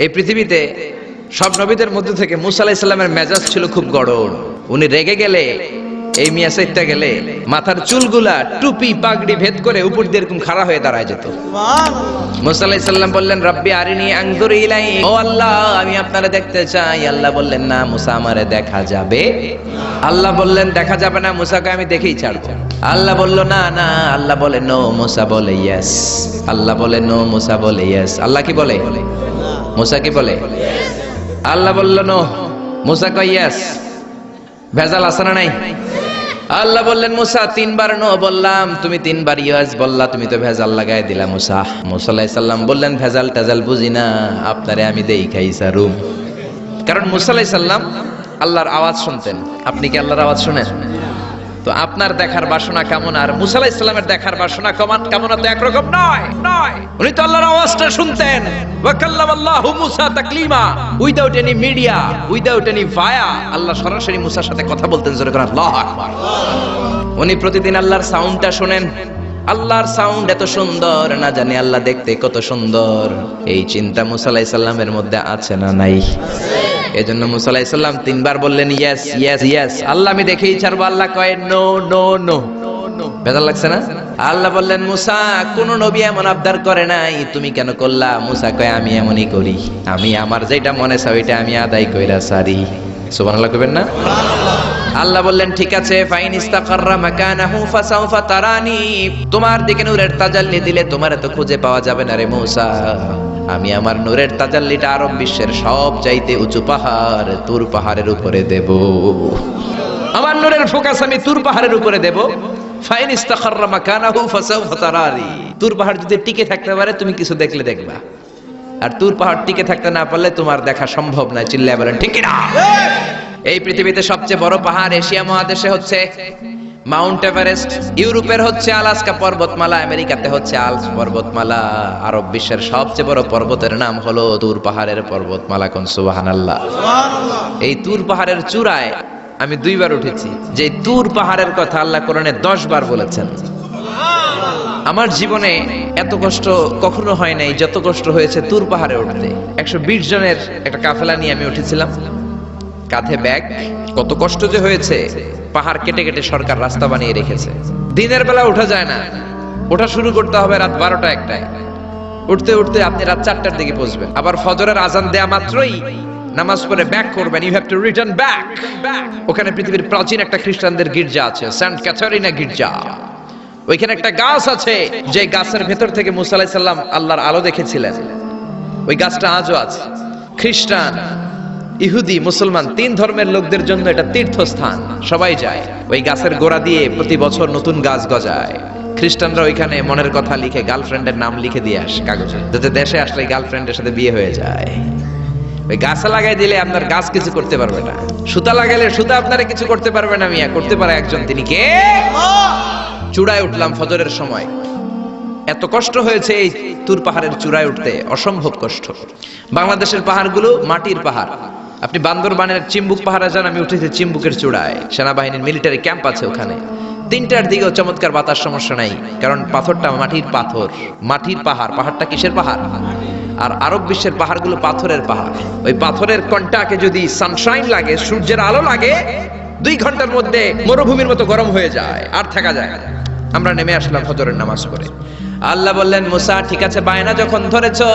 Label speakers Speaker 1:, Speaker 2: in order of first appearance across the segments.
Speaker 1: এই পৃথিবীতে সব নবীদের মধ্যে থেকে মুসা আলাইহিস সালামের মেজাজ ছিল খুব গরম। উনি রেগে গেলে, এই মিয়া সাইটটা গেলে মাথার চুলগুলা টুপি পাগড়ি ভেদ করে উপর দিয়ে এরকম খাড়া হয়ে দাঁড়ায় যেত। মুসা আলাইহিস সালাম বললেন, রব্বি আরিনি আনজুর ইলাই, ও আল্লাহ আমি আপনারে দেখতে চাই। আল্লাহ বললেন, না মুসা, আমারে দেখা যাবে। আল্লাহ বললেন, দেখা যাবে না, মুসাকে আমি দেখেই ছাড়বো। আল্লাহ বলল, না না। আল্লাহ বলে নো, মুসা বলে ইয়েস। আল্লাহ বলে নো, মুসা বলে ইয়েস। আল্লাহ কি বলে? মুসা কি বলে? আল্লাহ বলল নো, মুসা কয় ইয়েস। ভেজাল আছে না নাই? আল্লাহ বললেন, মুসা তিনবার নো বললাম, তুমি তিনবার ইয়েস বললা, তুমি তো ভেজাল লাগাই দিলা মুসা। মুসা আলাইহিস সালাম বললেন, ভেজাল টেজাল বুঝি না, আপনারে আমি দেই খাই সারুম। কারণ মুসা আলাইহিস সালাম আল্লাহর আওয়াজ শুনতেন। আপনি কি আল্লাহর আওয়াজ শুনেন? তো আপনার দেখার বাসনা কেমন আর মুসা আলাইহিস সালামের দেখার বাসনা কেমন তো একরকম নয়। উনি তো আল্লাহর আওয়াজটা শুনতেন। ওয়া কাল্লামাল্লাহু মুসা তাকলিমা, without any media, without any via. Allah সরাসরি মুসার সাথে কথা বলতেন। জোরে করে আল্লাহু আকবার। উনি প্রতিদিন আল্লাহর সাউন্ডটা শুনেন। আল্লাহর সাউন্ড এত সুন্দর, না জানি আল্লাহ দেখতে কত সুন্দর। এই চিন্তা মুসা আলাইহিস সালামের মধ্যে আছে না নাই? এজন্য মুসা আলাইহিস সালাম তিনবার বললেন ইয়েস ইয়েস ইয়েস। আল্লাহ আমি দেখেই ছাড়বো। আল্লাহ কয় নো নো নো। বেজার লাগছে না? আল্লাহ বললেন, মুসা কোন নবী এমন আবদার করে নাই, তুমি কেন করলা? মুসা কয়, আমি এমনই করি, আমি আমার যেটা মনে চাই ওইটা আমি আদায় কইরা সারি। সুবহানাল্লাহ কইবেন না? আল্লাহ বললেন, ঠিক আছে, ফাইন ইস্তাকাররা মাকানাহু ফাসাউফা তারানি, তোমার দিকে নূরের তাজাল্লি দিলে তোমার তো খুঁজে পাওয়া যাবে না রে মুসা। আমি আমার নূরের তাজাল্লিটা আরব বিশ্বের সব চাইতে উঁচু পাহাড় তুর পাহাড়ের উপরে দেব। আমার নূরের ফোকাস আমি তুর পাহাড়ের উপরে দেব। ফাইন ইস্তাকাররা মাকানাহু ফাসাউফা তারানি, তুর পাহাড় যদি টিকে থাকতে পারে তুমি কিছু দেখলে দেখবা, আর তুর পাহাড় টিকে থাকতে না পারলে তোমার দেখা সম্ভব না। চিল্লায় বলেন ঠিক কি না? এই পৃথিবীতে সবচেয়ে বড় পাহাড় এশিয়া মহাদেশে হচ্ছে মাউন্ট এভারেস্ট, ইউরোপের হচ্ছে আলাস্কা পর্বতমালা, আমেরিকাতে হচ্ছে আল্পস পর্বতমালা, আরব বিশ্বের সবচেয়ে বড় পর্বতের নাম হলো তুর পাহাড়ের পর্বতমালা। কোন সুবহানাল্লাহ। এই তুর পাহাড়ের চূড়ায় আমি 2 বার উঠেছি। যে তুর পাহাড়ের কথা আল্লাহ কোরআনে 10 বার বলেছেন। আমার জীবনে এত কষ্ট কখনো হয় নাই যত কষ্ট হয়েছে তুর পাহাড়ে উঠতে। 120 জনের একটা কাফেলা নিয়ে আমি উঠেছিলাম, কাঁধে ব্যাগ। কত কষ্ট যে হয়েছে। পাহাড় কেটে কেটে সরকার রাস্তা বানিয়ে রেখেছে। দিনের বেলা ওঠা যায় না, ওঠা শুরু করতে হবে রাত 12টা-1টায়। উঠতে উঠতে আপনি রাত 4টার দিকে পৌঁছবেন। আবার ফজরের আজান দেয়া মাত্রই নামাজ পড়ে ব্যাক করবেন। You have to return back. ওখানে পৃথিবীর প্রাচীন একটা খ্রিস্টানদের গির্জা আছে, সেন্ট ক্যাথারিনা গির্জা। ওইখানে একটা গাছ আছে, যে গাছের ভেতর থেকে মুসা আলাইহিস সালাম আল্লাহর আলো দেখেছিলেন। ওই গাছটা আজও আছে। খ্রিস্টান, ইহুদি, মুসলমান 3 ধর্মের লোকদের জন্য এটা তীর্থস্থান, সবাই যায়। ওই গাছের গোড়া দিয়ে প্রতি বছর নতুন গাছ গজায়। খ্রিস্টানরা ওইখানে মনের কথা লিখে, গার্লফ্রেন্ডের নাম লিখে দিয়ে আসে কাগজে, যাতে দেশে আসলে গার্লফ্রেন্ডের সাথে বিয়ে হয়ে যায়। ওই গাছে লাগাই দিলে আপনার গাছ কিছু করতে পারবে না। সুতা লাগাইলে সুতা আপনারা কিছু করতে পারবে না। মিয়া করতে পারে একজন, তিনি কে? চূড়ায় উঠলাম ফজরের সময়। এত কষ্ট হয়েছে এই তুর পাহাড়ের চূড়ায় উঠতে, অসম্ভব কষ্ট। বাংলাদেশের পাহাড়গুলো মাটির পাহাড়। আপনি বান্দরবানের চিম্বুক পাহাড়ে যান, আমি উঠেছি চিম্বুকের চূড়ায়। সেনাবাহিনীর মিলিটারি ক্যাম্প আছে ওখানে। 3টার দিকেও চমৎকার বাতাস, সমস্যা নাই, কারণ পাথরটা মাটির পাথর, মাটির পাহাড়। পাহাড়টা কিসের পাহাড়? আর আরব বিশ্বের পাহাড়গুলো পাথরের পাহাড়। ওই পাথরের কন্টাকে যদি সানশাইন লাগে, সূর্যের আলো লাগে, 2 ঘন্টার মধ্যে মরুভূমির মতো গরম হয়ে যায়, আর থাকা যায় না। আমরা নেমে আসলাম ফজরের নামাজ পড়ে। আল্লাহ বললেন, মুসা ঠিক আছে, বায়না যখন ধরেছো,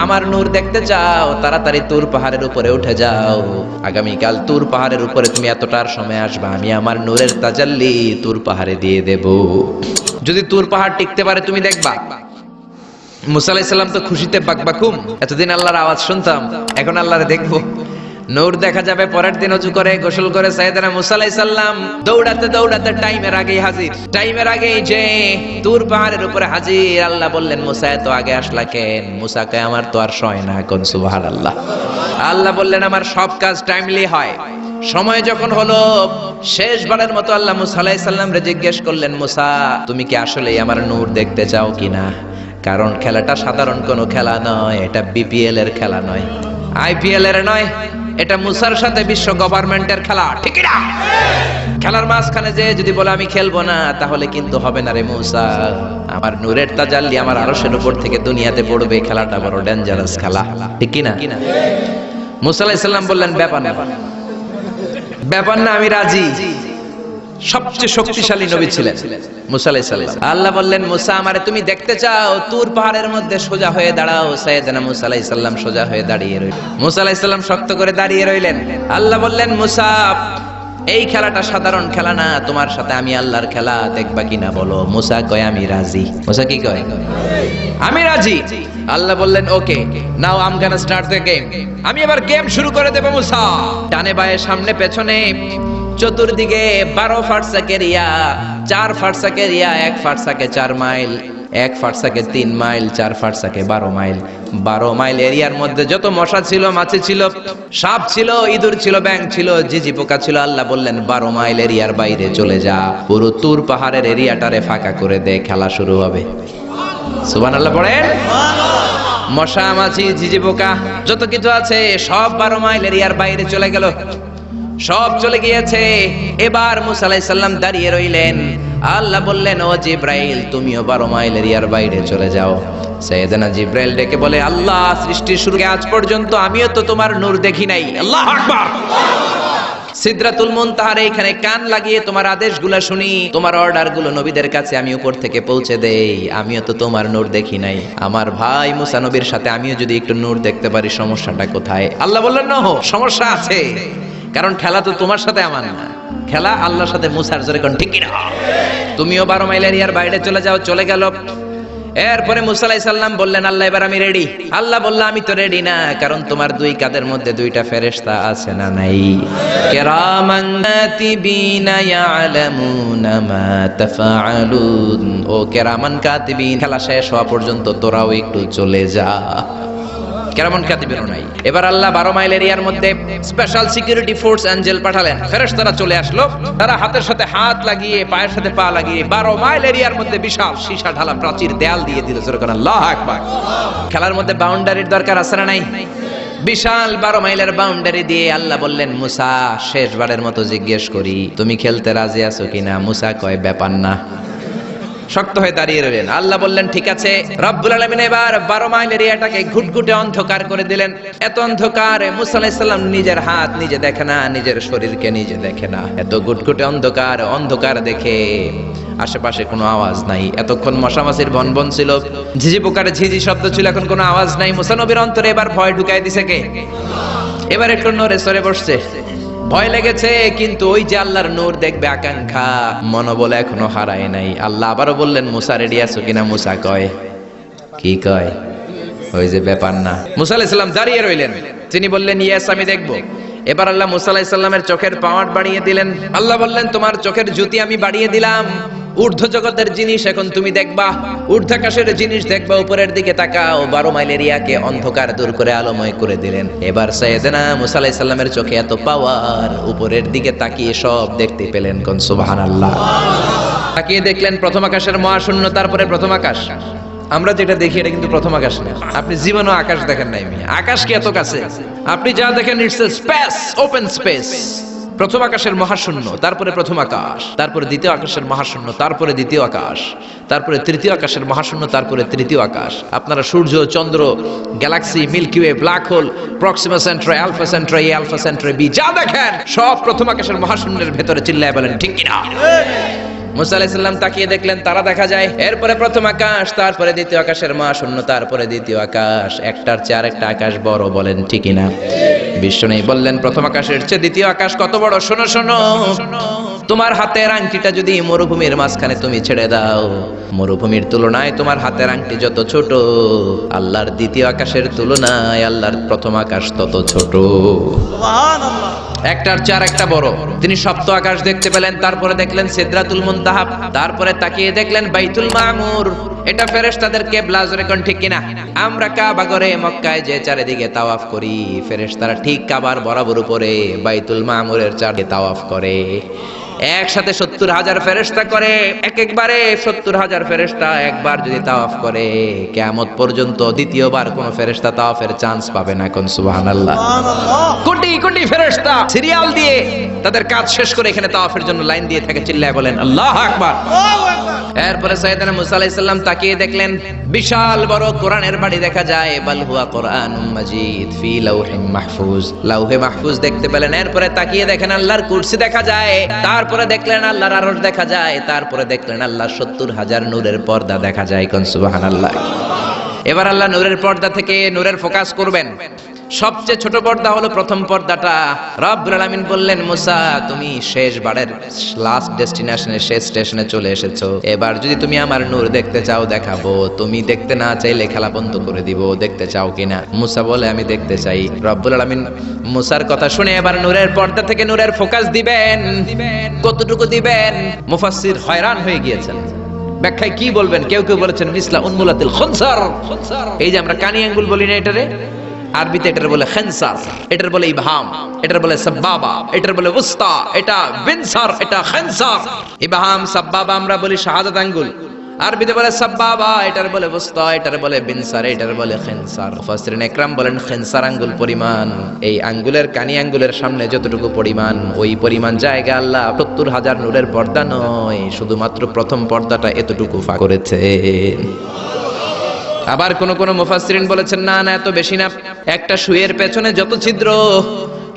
Speaker 1: আমার নূর দেখতে চাও, তাড়াতাড়ি তুর পাহাড়ের উপরে উঠে যাও। আগামীকাল তুর পাহাড়ের উপরে তুমি এতটার সময় আসবা, আমি আমার নূরের তাজাল্লি তুর পাহাড়ে দিয়ে দেব। যদি তুর পাহাড় টিকতে পারে তুমি দেখবা। মুসা আলাইহিস সালাম তো খুশিতে বাকবাকুম। এতদিন আল্লাহর আওয়াজ শুনতাম, এখন আল্লাহরে দেখবো, নূর দেখা যাবে। পরের দিন ওযু করে গোসল করে সাইয়েদনা মুসা আলাইহিস সালাম দৌড়াতে দৌড়াতে টাইমের আগেই হাজির। টাইমের আগেই যে তুর পাহাড়ের উপরে হাজির। আল্লাহ বললেন, মুসা এত আগে আসলা কেন? মুসা কয়, আমার তো আর সয় না। কোন সুবহানাল্লাহ। আল্লাহ বললেন, আমার সব কাজ টাইমলি হয়। সময় যখন হলো, শেষবারের মতো আল্লাহ মুসা আলাইহিস সালামরে জিজ্ঞেস করলেন, মুসা তুমি কি আসলেই আমার নূর দেখতে চাও কিনা? কারণ খেলাটা সাধারণ কোনো খেলা নয়, এটা বিপিএল এর খেলা নয়, আইপিএল এর নয়, এটা মুসার সাথে বিশ্ব গভর্নমেন্টের খেলা। ঠিক না? খেলার মাঝখানে যে যদি বলে আমি খেলবো না, তাহলে কিন্তু হবে না রে মুসা। আমার নূরের তাজাল্লি আমার আরশের উপর থেকে দুনিয়াতে পড়বে, খেলাটা বড় ডেঞ্জারাস খেলা, ঠিক কি না? মুসা আলাইহিস সালাম বললেন ব্যাপার না, ব্যাপার না, আমি রাজি। সবচেয়ে শক্তিশালী নবী ছিলেন মুসা আলাইহিস সালাম। আল্লাহ বললেন মুসা, আমারে তুমি দেখতে চাও? তুর পাহাড়ের মধ্যে সোজা হয়ে দাঁড়াও। সাইয়েদনা মুসা আলাইহিস সালাম সোজা হয়ে দাঁড়িয়ে রইলেন। মুসা আলাইহিস সালাম শক্ত করে দাঁড়িয়ে রইলেন। আল্লাহ বললেন মুসা, এই খেলাটা সাধারণ খেলা না, তোমার সাথে আমি আল্লাহর খেলা, দেখবা কিনা বলো? মুসা কয় আমি রাজি। মুসা কি কয়? আমি রাজি। আল্লাহ বললেন okay, now I am gonna start the game. আমি এবার গেম শুরু করে দেব। মুসা ডানে বায়ে সামনে পেছনে চতুর্দিকে 12 ফারসাক এরিয়া, 4 ফারসাক এরিয়া, 1 ফারসাকে 4 মাইল, 1 ফারসাকে 3 মাইল, 4 ফারসাকে 12 মাইল। 12 মাইল এরিয়ার মধ্যে যত মশা ছিল, মাছি ছিল, সাপ ছিল, ইঁদুর ছিল, ব্যাঙ ছিল, ঝিঝি পোকা ছিল, আল্লাহ বললেন 12 মাইল এরিয়ার বাইরে চলে যা, পুরো তুর পাহাড়ের এরিয়াটারে ফাঁকা করে দে, খেলা শুরু হবে। সুবহানাল্লাহ পড়েন। মশা, মাছি, ঝিঝি পোকা যত কিছু আছে সব 12 মাইল এরিয়ার বাইরে চলে গেল, সব চলে গিয়েছে। এবার মুসা আলাইহিস সালাম দাঁড়িয়ে রইলেন। আল্লাহ বললেন ও জিব্রাইল, তুমিও 12 মাইল এরিয়ার বাইরে চলে যাও। সাইয়েদনা জিব্রাইল ডেকে বলে, আল্লাহ, সৃষ্টির শুরু থেকে আজ পর্যন্ত আমিও তো তোমার নূর দেখি নাই। আল্লাহু আকবার। সিদরাতুল মুনতাহার এইখানে কান লাগিয়ে তোমার আদেশগুলো শুনি, তোমার অর্ডারগুলো নবীদের কাছে আমি উপর থেকে পৌঁছে দেই। আমিও তো তোমার নূর দেখি নাই। আমার ভাই মুসা নবীর সাথে আমিও যদি একটু নূর দেখতে পারি, সমস্যাটা কোথায়? আল্লাহ বললেন না, সমস্যা আছে, কারণ খেলা তো তোমার সাথে আমার না, খেলা আল্লাহর সাথে। মুসার জোরে কোন ঠিক না? তুমিও 12 মাইল এরিয়ার বাইরে চলে যাও। চলে গেল। এরপরে মুসা আলাইহিস সালাম বললেন, আল্লাহ এবার আমি রেডি। আল্লাহ বলল, আমি তো রেডি না, কারণ তোমার 2 কাঁধের মধ্যে 2টা ফেরেশতা আছে না নাই? কিরামান কাতিবিনা ইয়ালামুনা মা তাফআলুন। ও কিরামান কাতিবিন, খেলা শেষ হওয়া পর্যন্ত তোরাও একটু চলে যা। কেরামান কাতিবিনও নাই। এবার আল্লাহ 12 মাইল এরিয়ার মধ্যে স্পেশাল সিকিউরিটি ফোর্স এঞ্জেল পাঠালেন। ফেরেশতারা চলে আসলো। তারা হাতের সাথে হাত লাগিয়ে, পায়ের সাথে পা লাগিয়ে 12 মাইল এরিয়ার মধ্যে বিশাল সীসা ঢালা প্রাচীর দেয়াল দিয়ে দিল। যেরকম আল্লাহু আকবার। খেলার মধ্যে বাউন্ডারির দরকার আছে না নাই? বিশাল 12 মাইলের বাউন্ডারি দিয়ে আল্লাহ বললেন, মুসা, শেষবারের মতো জিজ্ঞেস করি, তুমি খেলতে রাজি আছো কিনা? মুসা কয় ব্যাপার না, শক্ত হয়ে দাঁড়িয়ে রইলেন। আল্লাহ বললেন ঠিক আছে। রব্বুল আলামিন এবার 12 মাইল এরিয়াটাকে ঘুটঘুটে অন্ধকার করে দিলেন। এত অন্ধকার, মুসা আলাইহিস সালাম নিজের হাত নিজে দেখে না, নিজের শরীরকে নিজে দেখে না। এত ঘুটঘুটে অন্ধকার, অন্ধকার দেখে আশেপাশে কোনো আওয়াজ নাই। এতক্ষণ মশামাছির ভনভন ছিল, ঝিঝি পোকার ঝিঝি শব্দ ছিল, এখন কোনো আওয়াজ নাই। মুসা নবীর অন্তরে এবার ভয় ঢুকাই দিছে কে? এবার একটু নড়ে সরে বসছে। ভয় লেগেছে, কিন্তু ওই যে আল্লাহর নূর দেখবে আকাঙ্ক্ষা, মনোবল এখনো হারায় নাই। আল্লাহ আবারও বললেন, মুসা রেডি আছো কিনা? মুসা কয় কি কয়? ওই যে ব্যাপার না। মুসা আলাইহিস সালাম দাঁড়িয়ে রইলেন। তিনি বললেন ইয়েস, আমি দেখব। এবার আল্লাহ মুসা আলাইহিস সালামের চোখের পাওয়ার বাড়িয়ে দিলেন। আল্লাহ বললেন, তোমার চোখের জ্যোতি আমি বাড়িয়ে দিলাম। ঊর্ধ্ব জগতের জিনিস এখন তুমি দেখবা, ঊর্ধ্বাকাশের জিনিস দেখবা। উপরের দিকে তাকাও। 12 মাইল এরিয়াকে অন্ধকার দূর করে আলোময় করে দিলেন। এবার সাইয়েদনা মুসা আলাইহিস সালামের চোখে এত পাওয়ার, উপরের দিকে তাকিয়ে সব দেখতে পেলেন। কোন সুবহানাল্লাহ। তাকিয়ে দেখলেন প্রথম আকাশের মহাশূন্য, তারপরে প্রথম আকাশ। আমরা যেটা দেখি এটা কিন্তু প্রথম আকাশ না। আপনি জীবনেও আকাশ দেখেন নাই। আকাশ কি এত কাছে? আপনি যা দেখেন it's a space, open space. প্রথম আকাশের মহাশূন্য, তারপরে প্রথম আকাশ, তারপরে দ্বিতীয় আকাশের মহাশূন্য, তারপরে দ্বিতীয় আকাশ, তারপরে তৃতীয় আকাশের মহাশূন্য, তারপরে তৃতীয় আকাশ। আপনারা সূর্য, চন্দ্র, galaxy, milky way, black hole, Proxima Centauri, Alpha Centauri, Alpha Centauri B, যা দেখেন সব প্রথম আকাশের মহাশূন্যের ভেতরে। চিল্লায় বলেন ঠিক কিনা? মুসা আলাইহিস সালাম তাকিয়ে দেখলেন তারা দেখা যায়। এরপরে প্রথম আকাশ, তারপরে দ্বিতীয় আকাশের মহাশূন্য, তারপরে দ্বিতীয় আকাশ। একটার চেয়ে আরেকটা আকাশ বড়। বলেন ঠিক কিনা? বিশ্বনবী বললেন, প্রথম আকাশের চেয়ে দ্বিতীয় আকাশ কত বড়? শোনো শোনো, তোমার হাতের আংটিটা যদি মরুভূমির মাঝখানে তুমি ছেড়ে দাও, মরুভূমির তুলনায় তোমার হাতের আংটি যত ছোট, আল্লাহর দ্বিতীয় আকাশের তুলনায় আল্লাহর প্রথম আকাশ তত ছোট। সুবহানাল্লাহ। একটার চেয়ে আরেকটা বড়। তিনি সপ্ত আকাশ দেখতে পেলেন। তারপরে দেখলেন সিদরাতুল মুনতাহা, তারপরে তাকিয়ে দেখলেন বাইতুল মামুর। এটা ফেরেশতাদের কিবলা, জোরে কোন ঠিক কিনা? আমরা কাবা ঘরে মক্কায় যে চারিদিকে তাওয়াফ করি, ফেরেশতারা ঠিক কাবার বরাবর উপরে বাইতুল মামুরের চারদিকে তাওয়াফ করে। একসাথে 70,000 ফেরেশতা করে, একবারে 70,000 ফেরেশতা একবার যদি তাওয়াফ করে, কিয়ামত পর্যন্ত দ্বিতীয়বার কোন ফেরেশতা তাওয়াফের চান্স পাবে না। কোন সুবহানাল্লাহ। কোটি কোটি ফেরেশতা সিরিয়াল দিয়ে তাদের কাজ শেষ করে এখানে তাওয়াফের জন্য লাইন দিয়ে থাকে। চিল্লায় বলেন আল্লাহু আকবার। এরপরে সাইয়েদনা মুসা আলাইহিস সালাম তাকিয়ে দেখলেন বিশাল বড় কোরআনের বাড়ি দেখা যায়। বাল হুয়া কোরআনুম মাজিদ ফি লাউহিম মাহফুজ, লাউহে মাহফুজ দেখতে পেলেন। এরপরে তাকিয়ে দেখেন আল্লাহর কুরসি দেখা যায়, তারপরে দেখলেন আল্লাহর আরশ দেখা যায়, তারপরে দেখলেন আল্লাহর 70,000 নূরের পর্দা দেখা যায়। কোন সুবহানাল্লাহ। এবার আল্লাহ নূরের পর্দা থেকে নূরের ফোকাস করবেন। সবচেয়ে ছোট পর্দা হলো প্রথম পর্দাটা। রব্বুল আলামিন বললেন, মুসা তুমি শেষবারের লাস্ট ডেস্টিনেশনে, শেষ স্টেশনে চলে এসেছো। এবার যদি তুমি আমার নূর দেখতে চাও দেখাবো, তুমি দেখতে না চাইলে খেলা বন্ধ করে দিব। দেখতে চাও কিনা? মুসা বলে আমি দেখতে চাই। রব্বুল আলামিন মুসার কথা শুনে এবার নূরের পর্দা থেকে নূরের ফোকাস দিবেন। কতটুকু দিবেন? মুফাসসির হয়রান হয়ে গিয়েছেন। ব্যাখ্যায় কি বলবেন? কেউ কেউ বলেছেন মিসলা উনমুলাতিল খুনসার। এই যে আমরা কানি আঙ্গুল বলি না, এটারে আরবিতে এটার বলে খেনসার, এটার বলে ইবহাম, এটার বলে সাব্বাবা, এটার বলে উস্তা, এটা বিনসার, এটা খেনসার। ইবহাম সাব্বাবা আমরা বলি শাহাদাত আঙ্গুল, আরবিতে বলে সাব্বাবা, এটার বলে উস্তা, এটার বলে বিনসার, এটার বলে খেনসার। মুফাসসিরিন ইকরাম বলেন খেনসার আঙ্গুল পরিমাণ, এই আঙ্গুলের কানি আঙ্গুলের সামনে যতটুকু পরিমাণ, ওই পরিমাণ জায়গা আল্লাহ 70,000 নূরের পর্দা নয়, শুধুমাত্র প্রথম পর্দাটা এতটুকু ফাঁক করেছে। আবার কোন কোন মুফাসসিরিন বলেছেন না না, এত বেশি না। একটা সুইয়ের পেছনে যত ছিদ্র,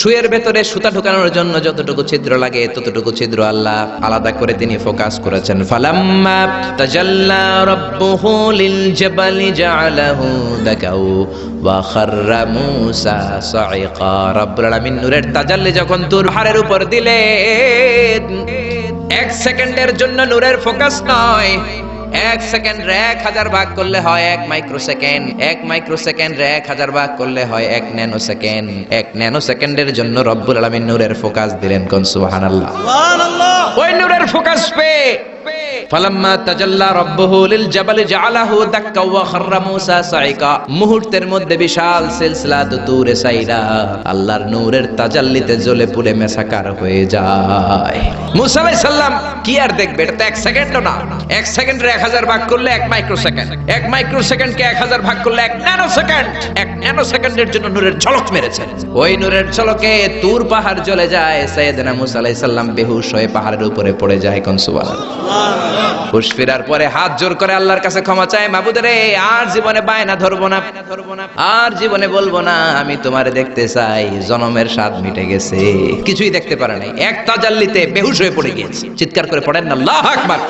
Speaker 1: সুইয়ের ভেতরে সুতা ঢোকানোর জন্য যতটুকু ছিদ্র লাগে ততটুকু ছিদ্র আল্লাহ আলাদা করে তিনি ফোকাস করেছেন। ফালাম্মা তাজাল্লা রাব্বুহু লিল জাবালি জাআলাহু দাকাউ ওয়া খাররা মূসা সাইকা। রব্বুল আলামিন নূরের তাজাল্লি যখন তুর পাহাড়ের উপর দিলেন, এক সেকেন্ডের জন্য নূরের ফোকাস নয়, 1 সেকেন্ড 1000 ভাগ করলে হয় 1 মাইক্রোসেকেন্ড, 1 মাইক্রোসেকেন্ড 1000 ভাগ করলে হয় 1 ন্যানো সেকেন্ড। 1 ন্যানো সেকেন্ডের জন্য রব্বুল আলামিন নূরের ফোকাস দিলেন। কোন সুবহানাল্লাহ। সুবহানাল্লাহ। ওই নূরের ফোকাস পেয়ে ফালাম্মা তাজাল্লা রাব্বুহু লিল জাবালি জাআলাহু দাক্কা ওয়া খাররা মূসা সাইকা, মুহূর্তের মধ্যে বিশাল সিলসিলাত তুরে সাইরা আল্লাহর নূরের তাজাল্লিতে জ্বলে পুড়ে মেসাকার হয়ে যায়। মূসা আলাইহিস সালাম কি আর দেখবে? এটা তো 1 সেকেন্ডও না। 1 সেকেন্ডে 1000 ভাগ করলে 1 মাইক্রোসেকেন্ড, 1 মাইক্রোসেকেন্ডকে 1000 ভাগ করলে 1 ন্যানো সেকেন্ড। 1 ন্যানো সেকেন্ডের জন্য নূরের ঝলক মেরেছেন। ওই নূরের ঝলকে তুর পাহাড় জ্বলে যায়। সাইয়েদনা মূসা আলাইহিস সালাম বেহুশ হয়ে পাহাড়ের উপরে পড়ে যায়। কোন সুবহানাল্লাহ। হুশ ফেরার পরে হাত জোর করে আল্লাহর কাছে ক্ষমা চায়, মাবুদ রে আর জীবনে বায়না ধরবো না, আর জীবনে বলবো না আমি তোমারে দেখতে চাই, জনমের স্বাদ মিটে গেছে। কিছুই দেখতে পারে নাই, এক তাজাল্লিতে বেহুশ হয়ে পড়ে গিয়েছে। চিৎকার করে পড়েন না আল্লাহু আকবার।